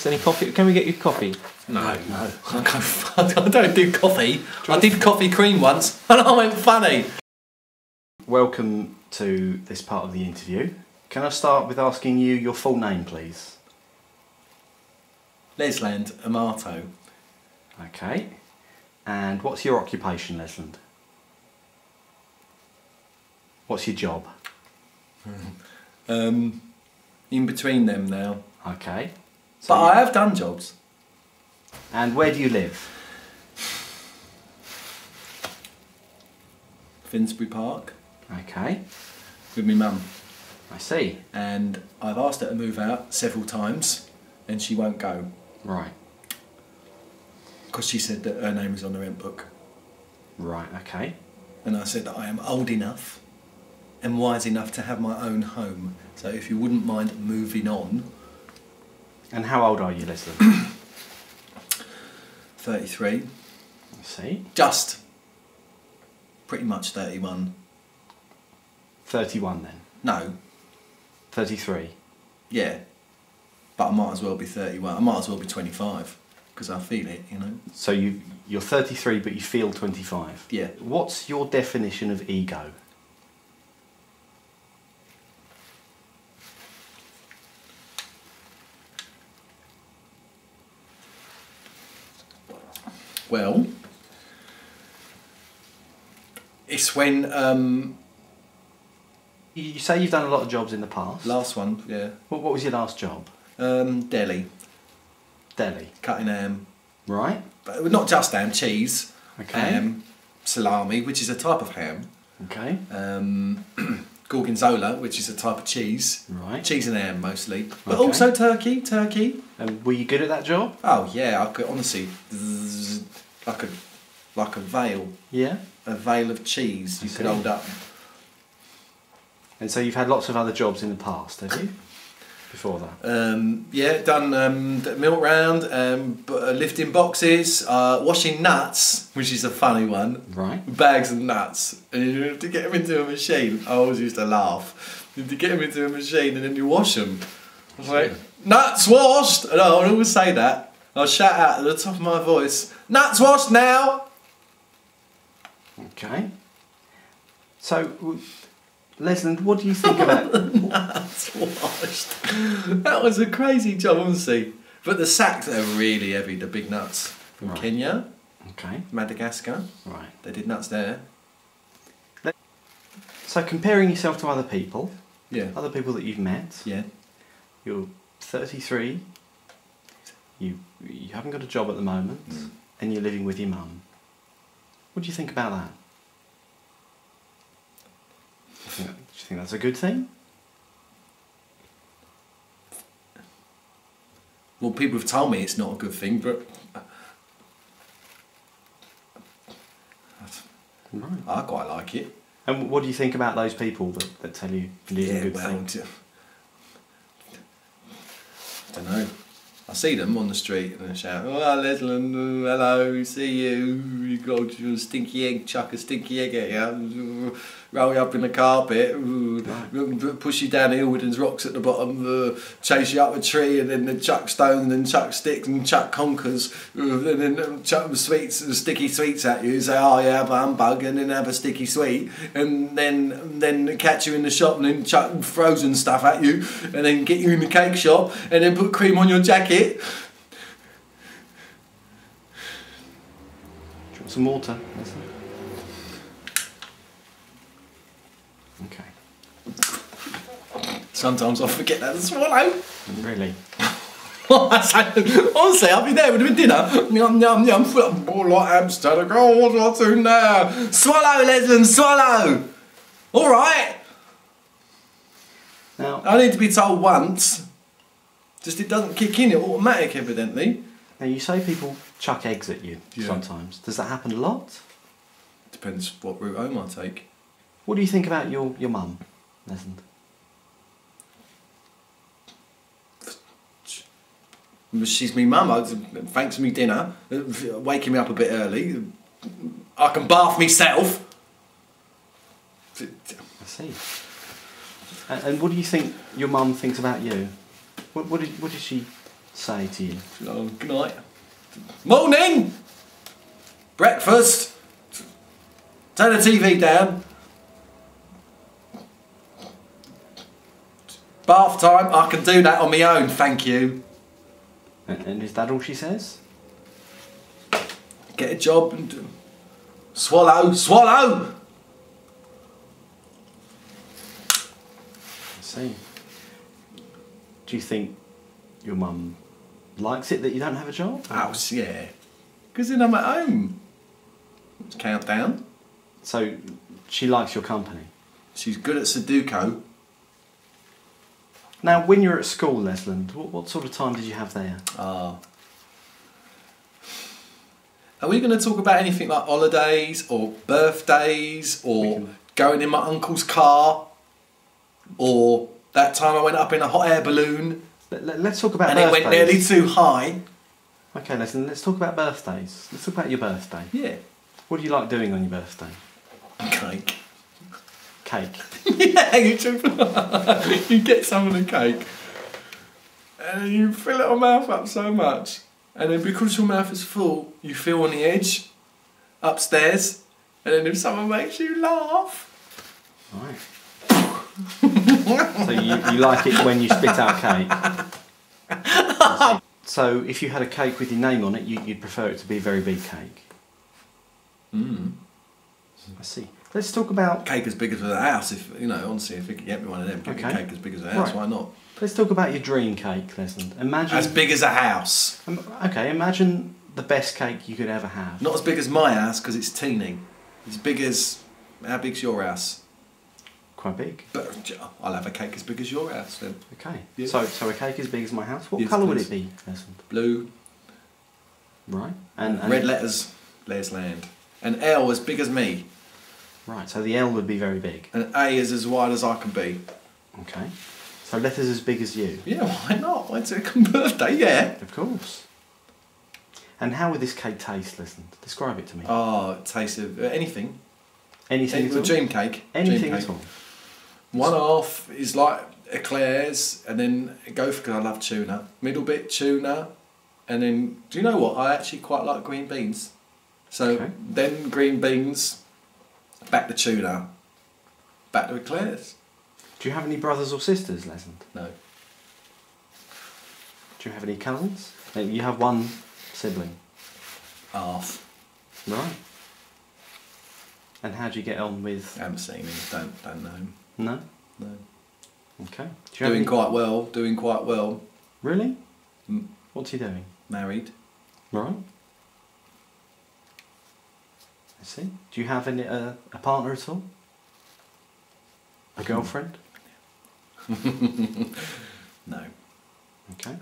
Any coffee? Can we get you coffee? No. I don't do coffee. I did coffee cream once and I went funny. Welcome to this part of the interview. Can I start with asking you your full name, please? Lesland, Amato. Okay. And what's your occupation, Lesland? What's your job? In between them now. Okay. So but I have done jobs. And where do you live? Finsbury Park. Okay. With my mum. I see. And I've asked her to move out several times and she won't go. Right. Because she said that her name is on the rent book. Right, okay. And I said that I am old enough and wise enough to have my own home. So if you wouldn't mind moving on. And how old are you, Leslie? 33. I see. Just. Pretty much 31. 31 then? No. 33? Yeah. But I might as well be 31. I might as well be 25. Because I feel it, you know. So you're 33 but you feel 25? Yeah. What's your definition of ego? Well, it's when You say you've done a lot of jobs in the past. last one, yeah. What was your last job? Deli, Deli. cutting ham, Right. but not just ham, cheese, Okay. ham, salami, which is a type of ham, Okay. gorgonzola, which is a type of cheese, Right. cheese and ham mostly, but Okay. also turkey. And were you good at that job? Oh yeah, I could honestly, like a veil Yeah. of cheese you I could see. hold up. And so you've had lots of other jobs in the past, have you? Before that? Yeah, done milk round, lifting boxes, washing nuts, which is a funny one. Right. Bags of nuts, and you have to get them into a machine. I always used to laugh. You have to get them into a machine and then you wash them. I was like, nuts washed! And I would always say that. I'll shout out at the top of my voice, nuts washed now! Okay. So, Lesland, what do you think about... Nuts washed. That was a crazy job, honestly. But the sacks are really heavy, the big nuts. From Right. Kenya, Okay. Madagascar. Right. They did nuts there. So comparing yourself to other people Yeah. that you've met, Yeah. you're 33, you haven't got a job at the moment, and you're living with your mum. What do you think about that? Do you think that's a good thing? Well, people have told me it's not a good thing, but Right. I quite like it. And what do you think about those people that tell you it is a good thing? I don't know. I see them on the street and they shout, "Oh, Lesland, hello, see you. You got your stinky egg, chuck a stinky egg at you, roll you up in the carpet, push you down the hill with those rocks at the bottom, chase you up a tree, and then chuck stones and chuck sticks and chuck conkers, and then chuck sweets, sticky sweets at you, say, oh yeah, have a humbug, and then have a sticky sweet, and then catch you in the shop and then chuck frozen stuff at you, and then get you in the cake shop, and then put cream on your jacket." Do you want some water, Lesland? Okay. Sometimes I forget that to swallow. Really? Honestly, I'll be there with dinner. Yum, yum, yum. Full of ball like hamster. I go, oh, what do I do now? Swallow, Lesland, swallow. All right. Now, I need to be told once. Just it doesn't kick in. It's automatic, evidently. you say people chuck eggs at you Yeah. sometimes. Does that happen a lot? Depends what route home I take. What do you think about your mum, Lesland? She's me mum. Thanks for me dinner. Waking me up a bit early. I can bath myself. I see. And what do you think your mum thinks about you? What did she say to you? Oh, good night. Morning! Breakfast! Turn the TV down. Bath time, I can do that on my own, thank you. And is that all she says? Get a job and swallow, swallow! I see. Do you think your mum likes it that you don't have a job? Oh, yeah. Because then I'm at home. Countdown. So she likes your company? She's good at Sudoku. Now, when you were at school, Lesland, what sort of time did you have there? Are we going to talk about anything like holidays or birthdays or going in my uncle's car or that time I went up in a hot air balloon Let's talk about and birthdays. it went nearly too high? Okay, Lesland, let's talk about birthdays. Let's talk about your birthday. Yeah. What do you like doing on your birthday? Cake. Cake. Yeah, you get some of the cake and you fill your mouth up so much and then because your mouth is full you feel on the edge upstairs and then if someone makes you laugh. Right. So you like it when you spit out cake? So if you had a cake with your name on it, you'd prefer it to be a very big cake? I see. Let's talk about... Cake as big as a house, if you know, honestly, if you could get me one of them, give me a cake as big as a house, why not? Let's talk about your dream cake, Lesland. Imagine... As big as a house. Okay, imagine the best cake you could ever have. Not as big as my house, because it's teeny. As big as... How big's your house? Quite big. But I'll have a cake as big as your house then. Okay. Yeah. So a cake as big as my house. What Yes, colour would please. it be, Lesland? Blue. Right. And Red letters, Lesland. And L as big as me. Right, so the L would be very big. And A is as wide as I can be. Okay. So letters as big as you. Yeah, why not? It's a birthday, yeah. Of course. And how would this cake taste, Lesland? Describe it to me. Oh, it tastes of anything. Anything at all? Dream cake. Anything Dream at cake. all? One half is like eclairs, and then go for, because I love tuna. Middle bit tuna, and then do you know what? I actually quite like green beans. So Okay. then green beans, back to tuna, back to eclairs. Do you have any brothers or sisters, Lesland? No. Do you have any cousins? You have one sibling. Half. Right. And how do you get on with... Haven't seen him. Don't know him. No? No. Okay. Do you have Doing any... quite well. Doing quite well. Really? Mm. What's he doing? Married. Right. I see. Do you have any a partner at all? A girlfriend? No. Okay.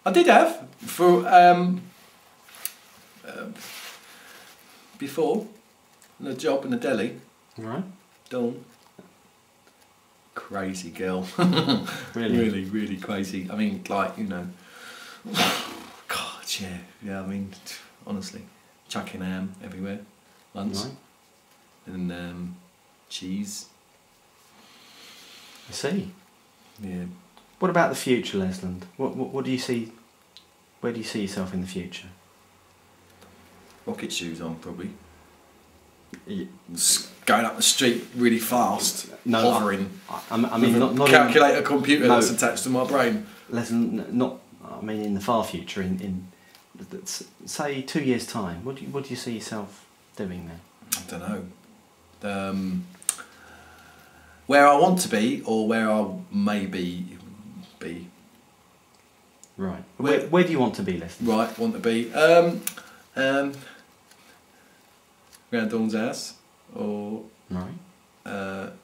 I did have for before a job in the deli. Right. Dawn. Crazy girl. Really? Really, really crazy. I mean, like, you know. God, yeah. Yeah, I mean, honestly. Chucking ham everywhere. Once. Right. And cheese. I see. Yeah. What about the future, Lesland? What do you see? Where do you see yourself in the future? Rocket shoes on, probably. Yeah. Going up the street really fast. No, hovering. I mean, with not a calculator computer no. that's attached to my brain. Lesland, not. I mean, in the far future, in say 2 years' time. What do you see yourself doing then? I don't know. Where I want to be, or where I maybe be. Right. Where do you want to be, Lesland? Right, want to be. Around Dawn's house, or Right.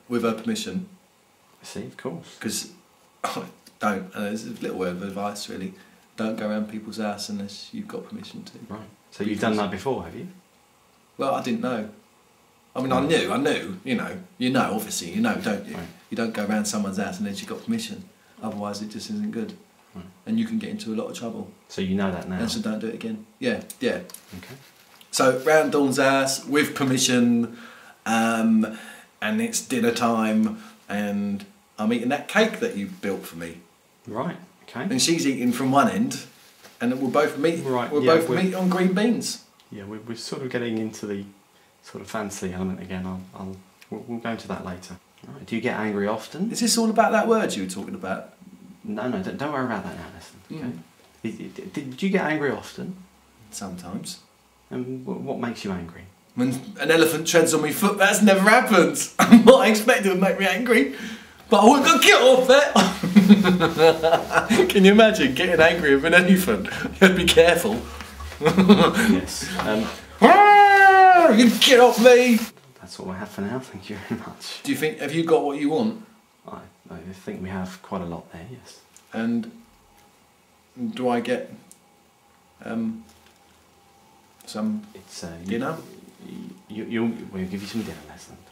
with her permission. I see, of course. Because don't. There's a little word of advice, really. Don't go around people's house unless you've got permission to. Right. So you've done that before, have you? Well, I didn't know. I mean, I knew. You know. Obviously, you know, don't you? Right. You don't go around someone's house unless you've got permission. Otherwise, it just isn't good, Right. and you can get into a lot of trouble. So you know that now. And so don't do it again. Yeah. Okay. So round Dawn's house with permission, and it's dinner time, and I'm eating that cake that you built for me. Right. Okay. and she's eating from one end, and we'll both meet. Right, We'll yeah, both meet on green beans. Yeah, we're sort of getting into the sort of fancy element again. We'll go into that later. Right. Do you get angry often? Is this all about that word you were talking about? No, don't worry about that now, Lesland. Okay. Did you get angry often? Sometimes. And what makes you angry? When an elephant treads on my foot, that's never happened. I'm not expecting it to make me angry, but I wouldn't get off that. Can you imagine getting angry with an elephant? You have to be careful. Yes. You get off me! That's all I have for now. Thank you very much. Do you think, have you got what you want? I think we have quite a lot there. Yes. And do I get some It's dinner? We'll give you some dinner, Lesland.